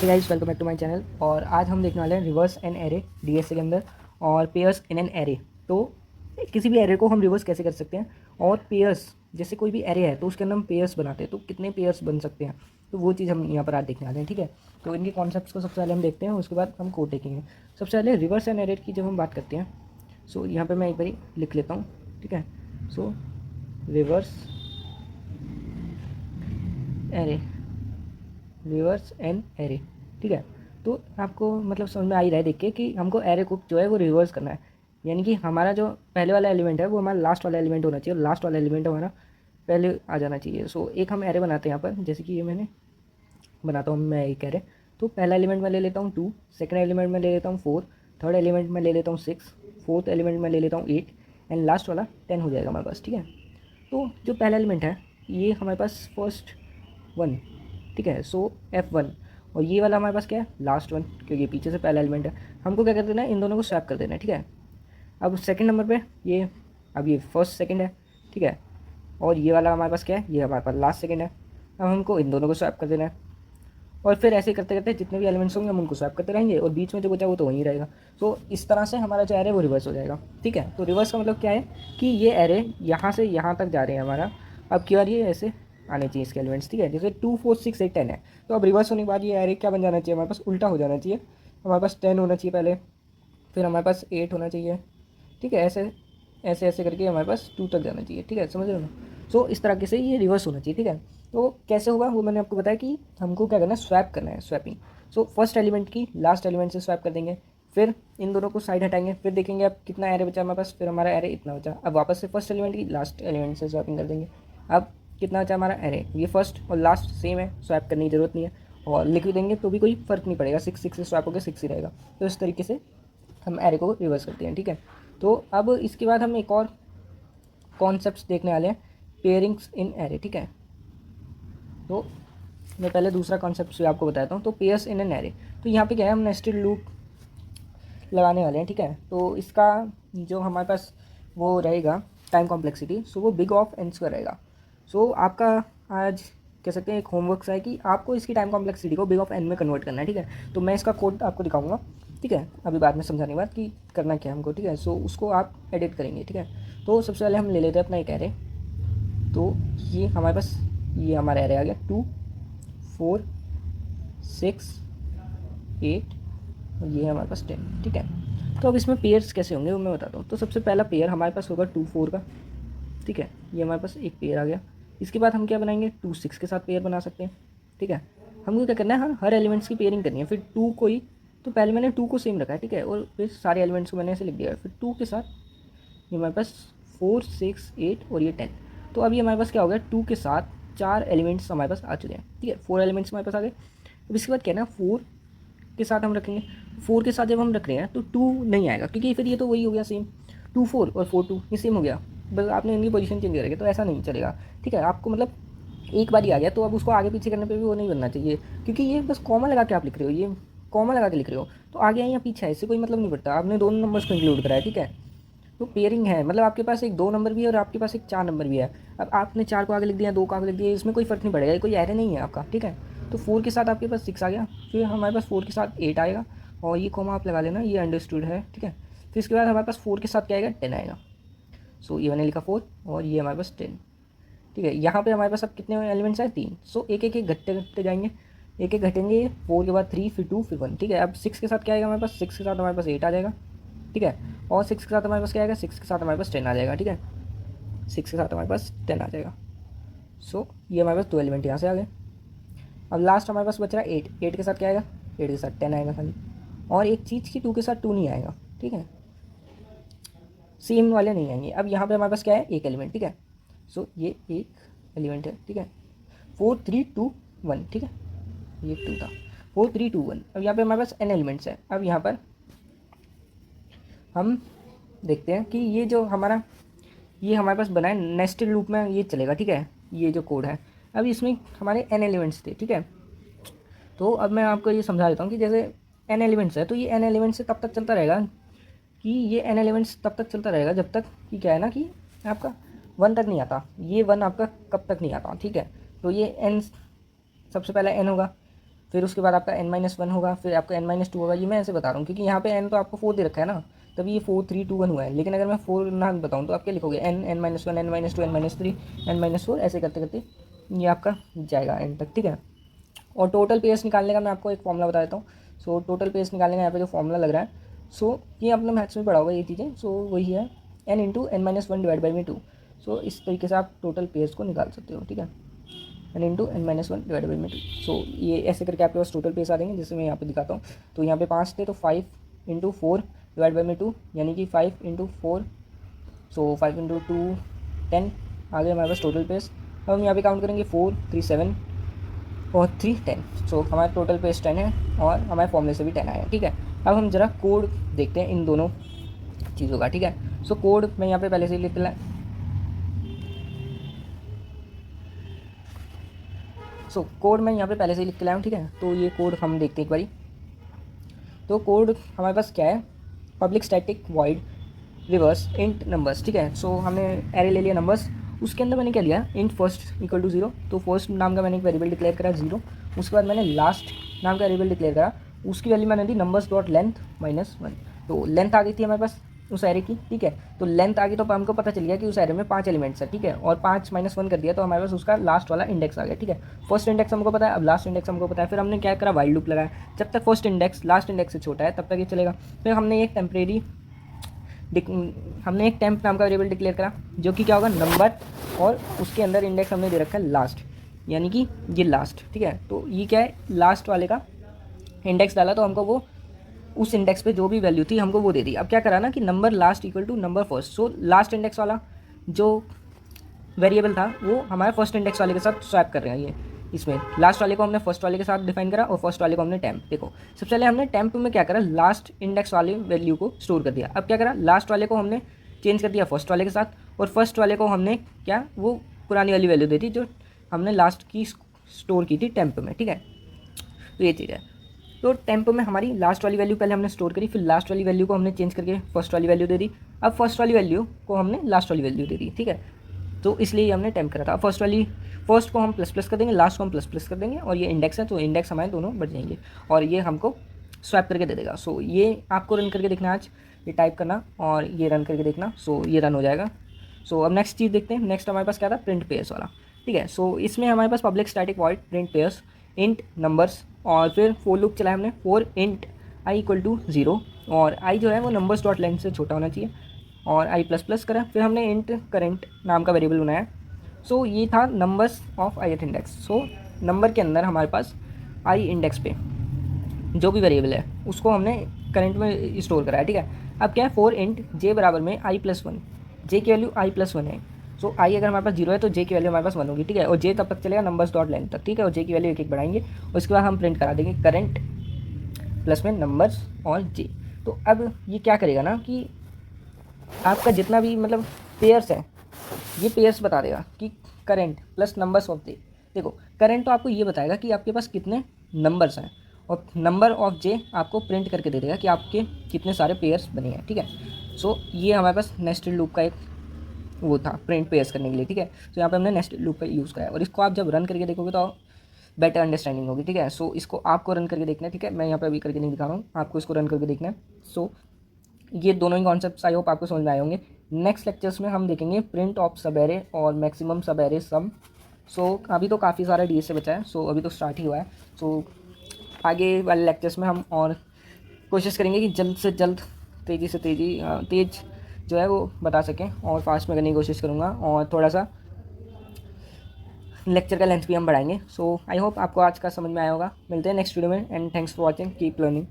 Hey guys, welcome back to my channel. और आज हम देखने वाले हैं रिवर्स एन एरे डीएसए के अंदर और पेयर्स इन एन एरे। तो किसी भी एरे को हम रिवर्स कैसे कर सकते हैं, और पेयर्स जैसे कोई भी एरे है तो उसके अंदर हम पेयर्स बनाते हैं तो कितने पेयर्स बन सकते हैं, तो वो चीज़ हम यहाँ पर आज देखने वाले हैं। ठीक है, तो इनके कॉन्सेप्ट्स को सबसे पहले हम देखते हैं, उसके बाद हम कोड देखेंगे। सबसे पहले रिवर्स एन एरे की जब हम बात करते हैं, सो यहाँ पर मैं एक बार लिख लेता हूँ। ठीक है, सो reverse array, reverse an array. ठीक है, तो आपको मतलब समझ में आ ही रहा है देख के कि हमको एरे को जो है वो रिवर्स करना है, यानी कि हमारा जो पहले वाला एलिमेंट है वो हमारा लास्ट वाला एलिमेंट होना चाहिए और लास्ट वाला एलिमेंट हमारा पहले आ जाना चाहिए। सो एक हम एरे बनाते हैं यहाँ पर, जैसे कि ये मैंने बनाता हूँ मैं एक एरे। तो पहला एलिमेंट मैं ले लेता हूँ 2, सेकंड एलिमेंट मैं ले लेता हूँ 4, थर्ड एलिमेंट मैं ले लेता हूँ 6, फोर्थ एलिमेंट मैं ले लेता हूँ 8 एंड लास्ट वाला 10 हो जाएगा हमारे पास। ठीक है, तो जो पहला एलिमेंट है ये हमारे पास फर्स्ट 1। ठीक है, सो F1, और ये वाला हमारे पास क्या है लास्ट 1, क्योंकि पीछे से पहला एलिमेंट है। हमको क्या कर देना है, इन दोनों को स्वैप कर देना है। ठीक है, अब सेकंड नंबर पे ये, अब ये फर्स्ट सेकंड है। ठीक है, और ये वाला हमारे पास क्या है, ये हमारे पास लास्ट सेकंड है। अब हमको इन दोनों को स्वैप कर देना है, और फिर ऐसे करते करते जितने भी एलिमेंट्स होंगे हम उनको स्वैप करते रहेंगे, और बीच में जो बचा वो तो वहीं रहेगा। तो इस तरह से हमारा जो एरे वो रिवर्स हो जाएगा। ठीक है, तो रिवर्स का मतलब क्या है कि ये एरे यहाँ से यहाँ तक जा रहे हैं हमारा, अब की बार ये ऐसे आने चाहिए इसके एलिमेंट्स। ठीक है, जैसे 2 4 6 8 10 है, तो अब रिवर्स होने के बाद ये एरे क्या बन जाना चाहिए, हमारे पास उल्टा हो जाना चाहिए। हमारे पास 10 होना चाहिए पहले, फिर हमारे पास 8 होना चाहिए। ठीक है, ऐसे ऐसे ऐसे करके हमारे पास 2 तक जाना चाहिए। ठीक है, समझ रहे हो ना। सो इस तरीके से ये रिवर्स होना चाहिए। ठीक है, तो कैसे होगा वो मैंने आपको बताया कि हमको क्या करना है, स्वैप करना है, स्वैपिंग। सो फर्स्ट एलिमेंट की लास्ट एलिमेंट से स्वैप कर देंगे, फिर इन दोनों को साइड हटाएंगे, फिर देखेंगे अब कितना एरे बचा हमारे पास, फिर हमारा एरे इतना बचा। अब वापस से फर्स्ट एलिमेंट की लास्ट एलिमेंट से स्वैपिंग कर देंगे। अब कितना बचा हमारा एरे, ये फर्स्ट और लास्ट सेम है, स्वैप करने की ज़रूरत नहीं है, और लिख भी देंगे तो भी कोई फ़र्क नहीं पड़ेगा, 6 6 से स्वैप होकर 6 ही रहेगा। तो इस तरीके से हम एरे को रिवर्स करते हैं। ठीक है, तो अब इसके बाद हम एक और कॉन्सेप्ट्स देखने वाले हैं, पेयरिंग्स इन एरे। ठीक है, तो मैं पहले दूसरा कॉन्सेप्ट से आपको बताता हूँ। तो पेयर्स इन एन एरे, तो यहाँ पे क्या है, हम नेस्टेड लूप लगाने वाले हैं। ठीक है, तो इसका जो हमारे पास वो रहेगा टाइम कॉम्प्लेक्सिटी, सो वो बिग ऑफ एन स्क्वायर रहेगा। सो आपका आज कह सकते हैं एक होमवर्क है कि आपको इसकी टाइम कॉम्प्लेक्सिटी को बिग ऑफ एन में कन्वर्ट करना है। ठीक है, तो मैं इसका कोड आपको दिखाऊंगा। ठीक है, अभी बाद में समझाने के बाद कि करना क्या है हमको। ठीक है, सो उसको आप एडिट करेंगे। ठीक है, तो सबसे पहले हम ले लेते हैं अपना एक एरे। तो ये हमारे पास, ये हमारा एरे आ गया 2 4 6 8, और ये है हमारे पास 10। ठीक है, तो अब इसमें पेयर्स कैसे होंगे वो मैं बताता हूँ। तो सबसे पहला पेयर हमारे पास होगा 2 4 का। ठीक है, ये हमारे पास एक पेयर आ गया। इसके बाद हम क्या बनाएंगे, 2 6 के साथ पेयर बना सकते हैं। ठीक है, हमको क्या करना है, हर एलिमेंट्स की पेयरिंग करनी है। फिर 2 को ही, तो पहले मैंने 2 को सेम रखा है। ठीक है, और फिर सारे एलिमेंट्स को मैंने ऐसे लिख दिया, फिर 2 के साथ ये हमारे पास 4 6 8 और ये 10। तो अभी हमारे पास क्या हो गया, 2 के साथ 4 एलिमेंट्स हमारे पास आ चुके हैं। ठीक है, 4 एलिमेंट्स हमारे पास आ गए। अब इसके बाद क्या है ना, 4 के साथ हम रखेंगे। 4 के साथ जब हम रख रहे हैं तो 2 नहीं आएगा, क्योंकि फिर ये तो वही हो गया सेम, 2 4 और 4 2 ये सेम हो गया, बस आपने इनकी पोजीशन चेंज करेंगे, तो ऐसा नहीं चलेगा। ठीक है, आपको मतलब एक बार ही आ गया तो अब उसको आगे पीछे करने पे भी वो नहीं बनना चाहिए, क्योंकि ये बस कॉमा लगा के आप लिख रहे हो, ये कॉमा लगा के लिख रहे हो, तो आगे या पीछे है इससे कोई मतलब नहीं पड़ता। आपने दोनों नंबर्स को इंक्लूड करा है। ठीक है, तो पेयरिंग है, मतलब आपके पास एक 2 नंबर भी है और आपके पास एक 4 नंबर भी है। अब आपने 4 को आगे लिख दिया, 2 को आगे लिख दिया, इसमें कोई फ़र्क नहीं पड़ेगा, कोई एरे नहीं है आपका। ठीक है, तो 4 के साथ आपके पास 6 आ गया, फिर हमारे पास 4 के साथ 8 आएगा, और ये कॉमा आप लगा लेना, ये अंडरस्टूड है। ठीक है, फिर इसके बाद हमारे पास 4 के साथ क्या आएगा, 10 आएगा। सो ये मैंने लिखा 4, और ये हमारे पास 10। ठीक है, यहाँ पे हमारे पास अब कितने एलिमेंट्स आए, 3। सो एक एक एक घटते घटते जाएंगे, एक एक घटेंगे, 4 के बाद 3, फिर 2, फिर 1। ठीक है, अब 6 के साथ क्या आएगा हमारे पास, 6 के साथ हमारे पास 8 आ जाएगा। ठीक है, और 6 के साथ हमारे पास क्या आएगा, 6 के साथ हमारे पास 10 आ जाएगा। ठीक है, 6 के साथ हमारे पास 10 आ जाएगा। सो ये हमारे पास 2 एलिमेंट यहाँ से आ गए। अब लास्ट हमारे पास बच रहा है 8। 8 के साथ क्या आएगा, 8 के साथ 10 आएगा खाली, और एक चीज़ की 2 के साथ 2 नहीं आएगा। ठीक है, सेम वाले नहीं आएंगे। अब यहाँ पे हमारे पास क्या है, एक एलिमेंट। ठीक है, सो ये एक एलिमेंट है। ठीक है, 4 3 2 1। ठीक है, ये 2 था, 4 3 2 1। अब यहाँ पे हमारे पास n एलिमेंट्स है। अब यहाँ पर हम देखते हैं कि ये जो हमारा, ये हमारे पास बना है नेस्टेड लूप में ये चलेगा। ठीक है, ये जो कोड है, अब इसमें हमारे n एलिमेंट्स थे। ठीक है, तो अब मैं आपको ये समझा देता हूँ कि जैसे n एलिमेंट्स है, तो ये n एलिमेंट्स से तब तक चलता रहेगा कि ये n एलिमेंट्स तब तक चलता रहेगा जब तक कि क्या है ना कि आपका 1 तक नहीं आता। ये 1 आपका कब तक नहीं आता। ठीक है, तो ये n सबसे पहले n होगा, फिर उसके बाद आपका n-1 होगा, फिर आपका n-2 होगा। ये मैं ऐसे बता रहा हूँ क्योंकि यहाँ पे n तो आपको 4 दे रखा है ना, तभी ये 4 3 2 1 हुआ है। लेकिन अगर मैं 4 ना बताऊँ तो आप क्या लिखोगे, n n-1 n-2 n-3 n-4 ऐसे करते करते ये आपका जाएगा एंड तक, ठीक है। और टोटल पेयर्स निकालने का मैं आपको एक फॉर्मूला बता देता हूँ। सो टोटल पेयर्स निकालने का यहाँ पे जो फॉर्मूला लग रहा है, सो ये आपने मैथ्स में पढ़ा होगा ये चीज़ें। सो वही है n × n-1 / 2। सो इस तरीके से आप टोटल पेयर्स को निकाल सकते हो, ठीक है, n × n-1 / 2। सो ये ऐसे करके आपके पास टोटल पेयर्स आ जाएंगे, जैसे मैं यहाँ पे दिखाता हूँ। तो यहाँ पे 5 थे तो 5 × 4 / 2, यानी कि 5 × 4, सो 5 × 2 10 आ गए हमारे पास टोटल पेयर्स। अब हम यहाँ पे काउंट करेंगे 4 3 7 और 3 10। सो हमारा टोटल पेज 10 है और हमारे फॉर्मूले से भी 10 आया, ठीक है। अब हम जरा कोड देखते हैं इन दोनों चीज़ों का, ठीक है। सो कोड मैं यहाँ पे पहले से लिख ला कोड मैं यहाँ पे पहले से लिख के लाया हूँ, ठीक है। तो ये कोड हम देखते हैं एक बारी। तो कोड हमारे पास क्या है, public static void reverse int numbers, ठीक है। सो हमने एरे ले लिया नंबर्स, उसके अंदर मैंने क्या लिया, इंट फर्स्ट इक्वल टू 0। तो फर्स्ट नाम का मैंने एक वेरिएबल डिक्लेयर करा 0। उसके बाद मैंने लास्ट नाम का वेरिएबल डिक्लेयर करा, उसकी वैल्यू मैंने दी नंबर्स डॉट लेंथ -1। तो लेंथ आ गई थी हमारे पास उस एरे की, ठीक है। तो लेंथ आ गई तो हमको पता चल गया कि उस एरे में 5 एलिमेंट्स है, ठीक है। और 5 - 1 कर दिया तो हमारे पास उसका लास्ट वाला इंडेक्स आ गया, ठीक है। फर्स्ट इंडेक्स हमको पता है, अब लास्ट इंडेक्स हमको पता है। फिर हमने क्या करा, वाइल लूप लगाया, जब तक फर्स्ट इंडेक्स लास्ट इंडेक्स से छोटा है तब तक ये चलेगा। फिर हमने एक टेम्प नाम का वेरिएबल डिक्लेयर करा, जो कि क्या होगा, नंबर, और उसके अंदर इंडेक्स हमने दे रखा है लास्ट, यानी कि ये लास्ट, ठीक है। तो ये क्या है, लास्ट वाले का इंडेक्स डाला तो हमको वो उस इंडेक्स पे जो भी वैल्यू थी हमको वो दे दी। अब क्या करा ना कि number last equal to number first. So last index वाला जो वेरिएबल था वो हमारे फर्स्ट इंडेक्स वाले के साथ स्वैप कर रहे हैं। ये इसमें लास्ट वाले को हमने फर्स्ट वाले के साथ डिफाइन करा और फर्स्ट वाले को हमने टेम्प। देखो सबसे पहले हमने टेम्प में क्या करा, लास्ट इंडेक्स वाले वैल्यू को स्टोर कर दिया। अब क्या करा, लास्ट वाले को हमने चेंज कर दिया फर्स्ट वाले के साथ, और फर्स्ट वाले को हमने क्या, वो पुरानी वाली वैल्यू दे दी जो हमने लास्ट की स्टोर की थी टेम्प में, ठीक है। तो ये चीज़ है। तो टेम्प में हमारी लास्ट वाली वैल्यू पहले हमने स्टोर करी, फिर लास्ट वाली वैल्यू को हमने चेंज करके फर्स्ट वाली वैल्यू दे दी। अब फर्स्ट वाली वैल्यू को हमने लास्ट वाली वैल्यू दे दी, ठीक है। तो इसलिए हमने टेम्प करा था। फर्स्ट को हम ++ कर देंगे, लास्ट को हम ++ कर देंगे, और ये इंडेक्स है तो इंडेक्स हमारे दोनों बढ़ जाएंगे और ये हमको स्वैप करके दे देगा। सो ये आपको रन करके देखना आज, ये टाइप करना और ये रन करके देखना। सो ये रन हो जाएगा। सो अब नेक्स्ट चीज़ देखते हैं। नेक्स्ट हमारे पास क्या था, प्रिंट पेयर्स वाला, ठीक है। सो इसमें हमारे पास public static void print pairs int numbers, और फिर फोर लूप चलाया हमने, फोर इंट i = 0, और i जो है वो नंबर्स डॉट लेंथ से छोटा होना चाहिए, और i++ करा। फिर हमने इंट करेंट नाम का वेरिएबल बनाया। सो ये था numbers of ith index. So number के अंदर हमारे पास i इंडेक्स पे जो भी वेरिएबल है उसको हमने करंट में स्टोर करा है, ठीक है। अब क्या है, 4 इंट j बराबर में i+1, j की वैल्यू i+1 है। सो i अगर हमारे पास 0 है तो j की वैल्यू हमारे पास 1 होगी, ठीक है। और j तब तक चलेगा नंबर्स डॉट लेंथ तक, ठीक है। और j की वैल्यू एक एक बढ़ाएंगे और उसके बाद हम प्रिंट करा देंगे करंट प्लस में नंबर्स और j। तो अब ये क्या करेगा ना कि आपका जितना भी मतलब पेयर्स है, ये पेयर्स बता देगा कि करंट प्लस नंबर्स ऑफ जे। देखो करंट तो आपको ये बताएगा कि आपके पास कितने नंबर्स हैं, और नंबर ऑफ जे आपको प्रिंट करके दे देगा कि आपके कितने सारे पेयर्स बने हैं, ठीक है। सो ये हमारे पास नेस्टेड लूप का एक वो था प्रिंट पेयर्स करने के लिए, ठीक है। तो यहाँ पे हमने नेस्टेड लूप का यूज़ करा है, और इसको आप जब रन करके देखोगे तो बेटर अंडरस्टैंडिंग होगी, ठीक है। सो इसको आपको रन करके देखना है, ठीक है। मैं यहाँ पे अभी करके नहीं दिखा रहा हूँ, आपको इसको रन करके देखना है। सो ये दोनों ही कॉन्सेप्ट्स आई होप आपको समझ में आए होंगे। नेक्स्ट लेक्चर्स में हम देखेंगे प्रिंट ऑफ सब एरे और मैक्सिमम सब एरे सम। सो अभी तो काफ़ी सारा डी से बचा है, सो अभी तो स्टार्ट ही हुआ है। सो आगे वाले लेक्चर्स में हम और कोशिश करेंगे कि जल्द से जल्द तेज़ जो है वो बता सकें, और फास्ट में करने की कोशिश करूँगा, और थोड़ा सा लेक्चर का लेंथ भी हम बढ़ाएंगे। सो आई होप आपको आज का समझ में आया होगा। मिलते हैं नेक्स्ट वीडियो में, and thanks for watching, keep learning.